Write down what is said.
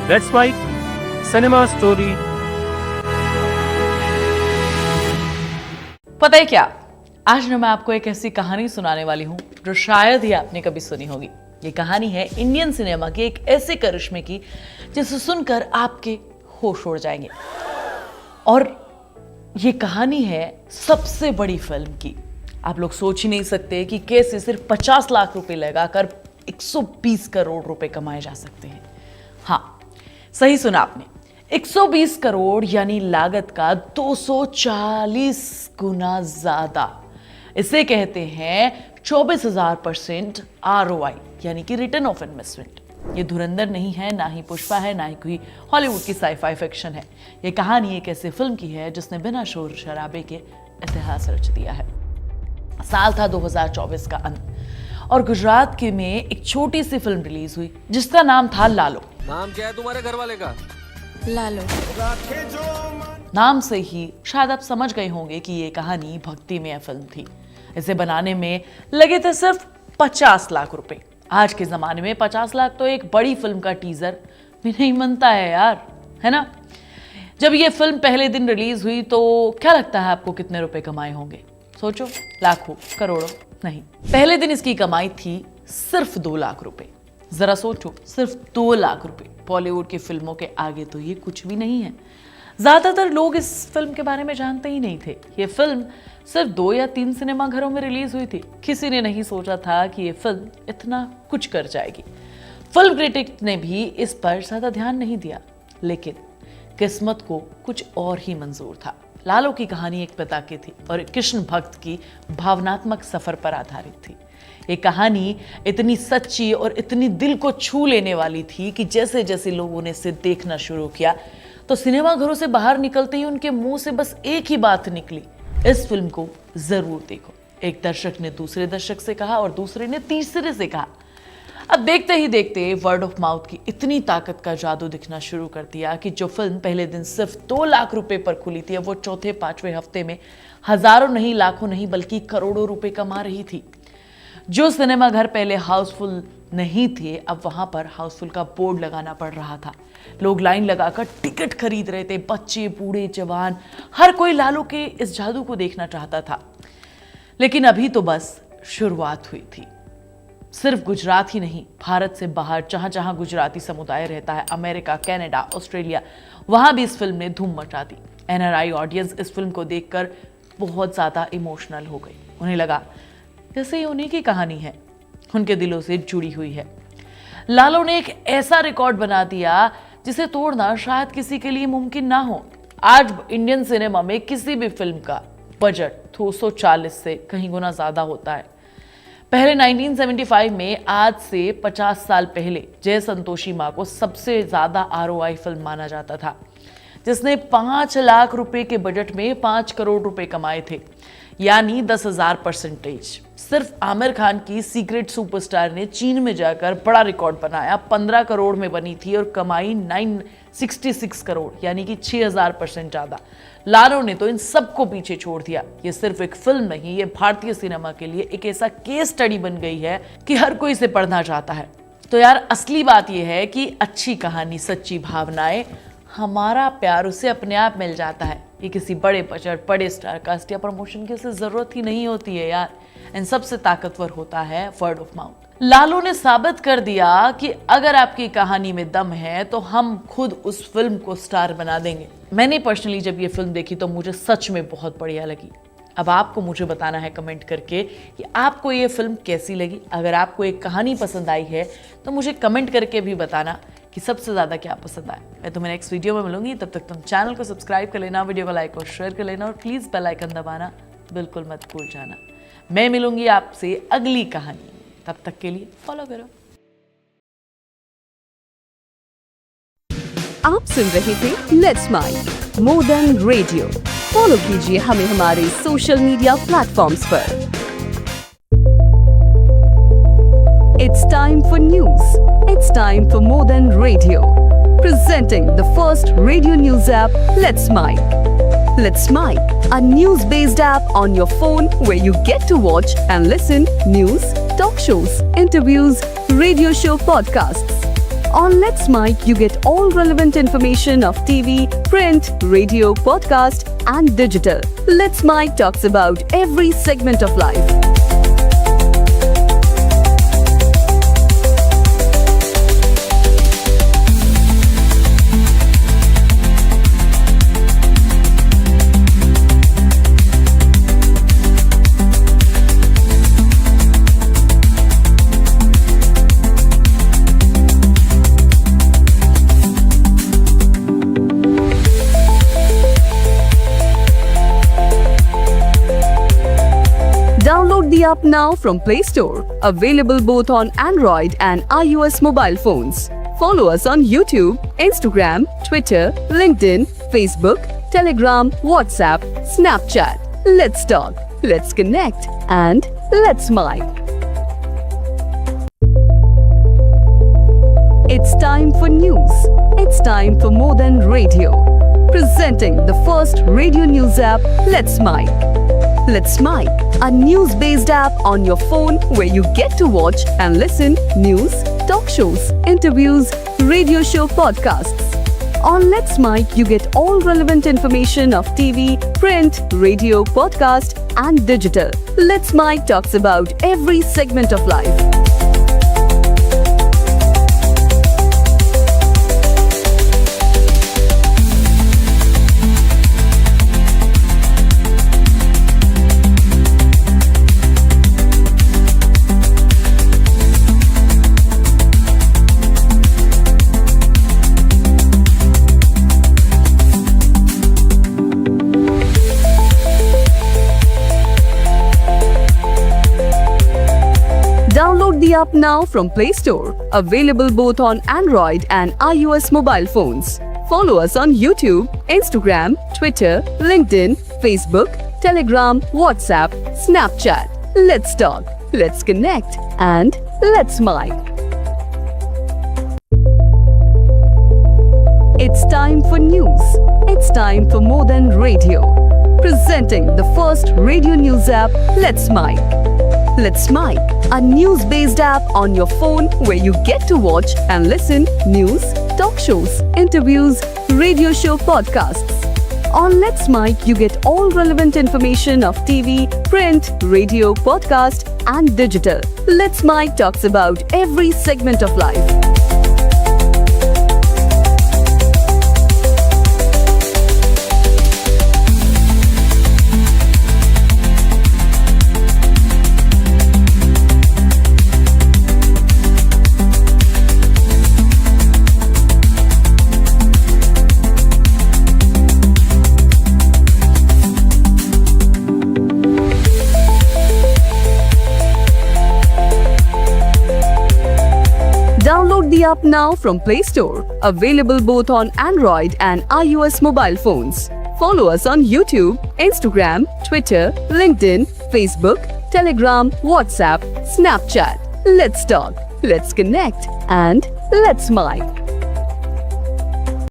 Let's Mike Cinema Story. पता है क्या, आज मैं आपको एक ऐसी कहानी सुनाने वाली हूँ जो शायद ही आपने कभी सुनी होगी। ये कहानी है इंडियन सिनेमा के एक ऐसे करिश्मे की जिसे सुनकर आपके होश उड़ जाएंगे। और ये कहानी है सबसे बड़ी फिल्म की। आप लोग सोच ही नहीं सकते कि कैसे सिर्फ 50 लाख रुपए लगाकर 120 करोड़ रुपए कमाए जा सकते हैं। हाँ, सही सुना आपने, 120 करोड़ यानी लागत का 240 गुना ज्यादा। इसे कहते हैं 24,000% ROI यानी कि रिटर्न ऑफ इन्वेस्टमेंट। ये धुरंधर नहीं है, ना ही पुष्पा है, ना ही कोई हॉलीवुड की साई-फाई फिक्शन है। ये कहानी एक ऐसे फिल्म की है जिसने बिना शोर शराबे के इतिहास रच दिया है। साल था 2024 का अंत और गुजरात के में एक छोटी सी फिल्म रिलीज हुई जिसका नाम था लालो। नाम क्या है तुम्हारे घर वाले का? लालो। नाम से ही शायद आप समझ गए होंगे कि ये कहानी भक्तिमय फिल्म थी। इसे बनाने में लगे थे सिर्फ 50 लाख रुपए। आज के जमाने में 50 लाख तो एक बड़ी फिल्म का टीजर भी नहीं बनता है यार, है ना। जब ये फिल्म पहले दिन रिलीज हुई तो क्या लगता है आपको कितने रुपए कमाए होंगे? सोचो, लाखों, करोड़ों? नहीं, पहले दिन इसकी कमाई थी सिर्फ 2 लाख रुपए। जरा सोचो, सिर्फ 2 लाख रुपए। बॉलीवुड की फिल्मों के आगे तो ये कुछ भी नहीं है। ज्यादातर लोग इस फिल्म के बारे में जानते ही नहीं थे। ये फिल्म सिर्फ 2 या 3 सिनेमा घरों में रिलीज हुई थी। किसी ने नहीं सोचा था कि ये फिल्म इतना कुछ कर जाएगी। फिल्म क्रिटिक ने भी इस पर ज्यादा ध्यान नहीं दिया, लेकिन किस्मत को कुछ और ही मंजूर था। लालो की कहानी एक पिता की थी और कृष्ण भक्त की भावनात्मक सफर पर आधारित थी। ये कहानी इतनी सच्ची और इतनी दिल को छू लेने वाली थी कि जैसे जैसे लोगों ने इसे देखना शुरू किया तो सिनेमा घरों से बाहर निकलते ही उनके मुंह से बस एक ही बात निकली, इस फिल्म को जरूर देखो। एक दर्शक ने दूसरे दर्शक से कहा और दूसरे ने तीसरे से कहा। अब देखते ही देखते वर्ड ऑफ माउथ की इतनी ताकत का जादू दिखना शुरू कर दिया कि जो फिल्म पहले दिन सिर्फ 2 लाख रुपए पर खुली थी, अब वो चौथे 5वें हफ्ते में हजारों नहीं, लाखों नहीं, बल्कि करोड़ों रुपए कमा रही थी। जो सिनेमा घर पहले हाउसफुल नहीं थे, अब वहां पर हाउसफुल का बोर्ड लगाना पड़ रहा था। लोग लाइन लगाकर टिकट खरीद रहे थे। बच्चे, बूढ़े, जवान, हर कोई लालो के इस जादू को देखना चाहता था। लेकिन अभी तो बस शुरुआत हुई थी। सिर्फ गुजरात ही नहीं, भारत से बाहर जहां जहां गुजराती समुदाय रहता है, अमेरिका, कनाडा, ऑस्ट्रेलिया, वहां भी इस फिल्म ने धूम मचा दी। NRI ऑडियंस इस फिल्म को देखकर बहुत ज्यादा इमोशनल हो गई। उन्हें लगा जैसे ये उन्हीं की कहानी है, उनके दिलों से जुड़ी हुई है। लालो ने एक ऐसा रिकॉर्ड बना दिया जिसे तोड़ना शायद किसी के लिए मुमकिन ना हो। आज इंडियन सिनेमा में किसी भी फिल्म का बजट 240 से कहीं गुना ज्यादा होता है। पहले 1975 में, आज से 50 साल पहले, जय संतोषी मां को सबसे ज्यादा ROI फिल्म माना जाता था, जिसने 5 लाख रुपए के बजट में 5 करोड़ रुपए कमाए थे, यानी 10,000%। सिर्फ आमिर खान की सीक्रेट सुपरस्टार ने चीन में जाकर बड़ा रिकॉर्ड बनाया, 15 करोड़ में बनी थी और कमाई 966 करोड़ यानी कि 6,000% ज्यादा। लालो ने तो इन सबको पीछे छोड़ दिया। ये सिर्फ एक फिल्म नहीं, ये भारतीय सिनेमा के लिए एक ऐसा केस स्टडी बन गई है कि हर कोई इसे पढ़ना चाहता है। तो यार, असली बात यह है कि अच्छी कहानी, सच्ची भावनाएं, हमारा प्यार उसे अपने आप मिल जाता है। ये किसी बड़े बजट, बड़े स्टार कास्ट या प्रमोशन की उसे जरूरत ही नहीं होती है यार। इन सबसे ताकतवर होता है वर्ड ऑफ माउथ। लालो ने साबित कर दिया कि अगर आपकी कहानी में दम है तो हम खुद उस फिल्म को स्टार बना देंगे। मैंने पर्सनली जब ये फिल्म देखी तो मुझे सच में बहुत बढ़िया लगी। अब आपको मुझे बताना है कमेंट करके कि आपको ये फिल्म कैसी लगी। अगर आपको एक कहानी पसंद आई है तो मुझे कमेंट करके भी बताना कि सबसे ज्यादा क्या पसंद आया। मैं तुम्हें नेक्स्ट वीडियो में मिलूंगी। तब तक तुम चैनल को सब्सक्राइब कर लेना, वीडियो को लाइक और शेयर कर लेना और प्लीज बेल आइकन दबाना बिल्कुल मत भूल जाना। मैं मिलूंगी आपसे अगली कहानी में, तब तक के लिए फॉलो करो। आप सुन रहे थे let's mike more than radio. Follow कीजिए हमें हमारे सोशल मीडिया प्लेटफॉर्म्स पर। It's time for news. It's time for more than radio. Presenting the first radio news app, Let's Mike. Let's Mike, a news-based app on your phone where you get to watch and listen news, talk shows, interviews, radio show podcasts. On Let's Mic, you get all relevant information of TV, print, radio, podcast, and digital. Let's Mic talks about every segment of life. Download the app now from Play Store. Available both on Android and iOS mobile phones. Follow us on YouTube, Instagram, Twitter, LinkedIn, Facebook, Telegram, WhatsApp, Snapchat. Let's talk, let's connect, and let's mic. It's time for news. It's time for more than radio. Presenting the first radio news app, Let's Mic. Let's Mic, a news-based app on your phone where you get to watch and listen news, talk shows, interviews, radio show podcasts. On Let's Mic, you get all relevant information of TV, print, radio, podcast, and digital. Let's Mic talks about every segment of life. Download the app now from Play Store. Available both on Android and iOS mobile phones. Follow us on YouTube, Instagram, Twitter, LinkedIn, Facebook, Telegram, WhatsApp, Snapchat. Let's talk, let's connect, and let's mic. It's time for news. It's time for more than radio. Presenting the first radio news app, Let's Mic. Let's Mic, a news-based app on your phone where you get to watch and listen news, talk shows, interviews, radio show podcasts. On Let's Mic, you get all relevant information of TV, print, radio, podcast, and digital. Let's Mic talks about every segment of life. Download the app now from Play Store. Available both on Android and iOS mobile phones. Follow us on YouTube, Instagram, Twitter, LinkedIn, Facebook, Telegram, WhatsApp, Snapchat. Let's talk, let's connect, and let's mic.